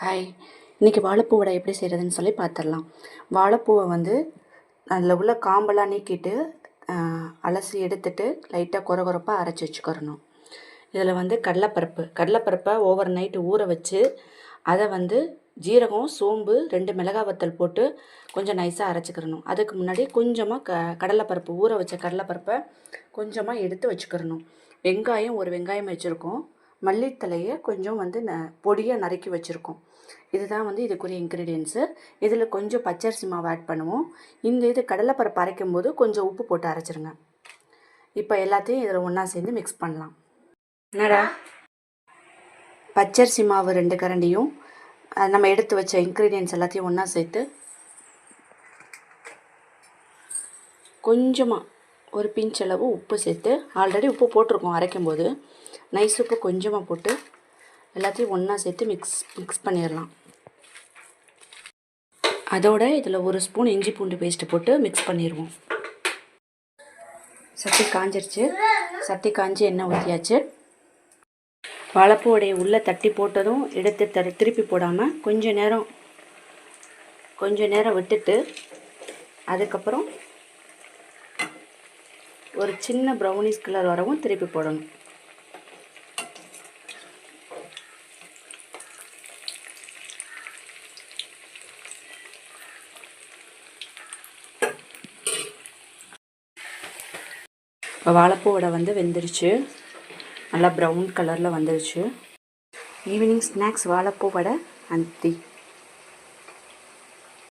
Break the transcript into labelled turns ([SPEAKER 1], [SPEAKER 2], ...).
[SPEAKER 1] Hi, இன்றைக்கி வாழைப்பூ வடை எப்படி செய்கிறதுன்னு சொல்லி பார்த்துடலாம். வாழைப்பூவை வந்து அதில் உள்ள காம்பெல்லாம் நீக்கிட்டு அலசி எடுத்துட்டு லைட்டாக கொரகொரப்பாக அரைச்சி வச்சுக்கிறணும். இதில் வந்து கடலைப்பருப்பை ஓவர் நைட்டு ஊற வச்சு அதை வந்து ஜீரகம், சோம்பு, 2 மிளகாய் வத்தல் போட்டு கொஞ்சம் நைஸாக அரைச்சிக்கிறணும். அதுக்கு முன்னாடி கொஞ்சமாக கடலைப்பருப்பு ஊற வச்ச கடலைப்பருப்பை கொஞ்சமாக எடுத்து வச்சுக்கிறணும். வெங்காயம் ஒரு வெங்காயம் வச்சுருக்கோம். மல்லித்தலையை கொஞ்சம் வந்து பொடியாக நறுக்கி வச்சுருக்கோம். இதுதான் வந்து இதுக்குரிய இன்க்ரீடியன்ஸு. இதில் கொஞ்சம் பச்சரிசி மாவு ஆட் பண்ணுவோம். இது கடலைப்பருப்பு அரைக்கும் போது கொஞ்சம் உப்பு போட்டு அரைச்சிருங்க. இப்போ எல்லாத்தையும் இதில் ஒன்றா சேர்ந்து மிக்ஸ் பண்ணலாம். என்னடா, பச்சரிசி மாவு 2 கரண்டியும் நம்ம எடுத்து வச்ச இன்க்ரீடியன்ஸ் எல்லாத்தையும் ஒன்றா சேர்த்து கொஞ்சமாக ஒரு பிஞ்ச் அளவு உப்பு சேர்த்து, ஆல்ரெடி உப்பு போட்டிருக்கோம் அரைக்கும்போது, நைஸ் உப்பு கொஞ்சமாக போட்டு எல்லாத்தையும் ஒன்றா சேர்த்து மிக்ஸ் பண்ணிடலாம். அதோட இதில் 1 ஸ்பூன் இஞ்சி பூண்டு பேஸ்ட்டு போட்டு மிக்ஸ் பண்ணிடுவோம். சட்டி காஞ்சிருச்சு. சட்டி காஞ்சி எண்ணெய் ஊற்றியாச்சு. வாழைப்பூடைய உள்ளே தட்டி போட்டதும் எடுத்து திருப்பி போடாமல் கொஞ்ச நேரம் விட்டுட்டு அதுக்கப்புறம் ஒரு சின்ன ப்ரௌனிஷ் கலர் வரவும் திருப்பி போடணும். இப்போ வாழைப்பூ வடை வந்து வெந்துருச்சு. நல்லா ப்ரௌன் கலரில் வந்துருச்சு. ஈவினிங் ஸ்நாக்ஸ் வாழைப்பூ வடை அண்ட் டீ.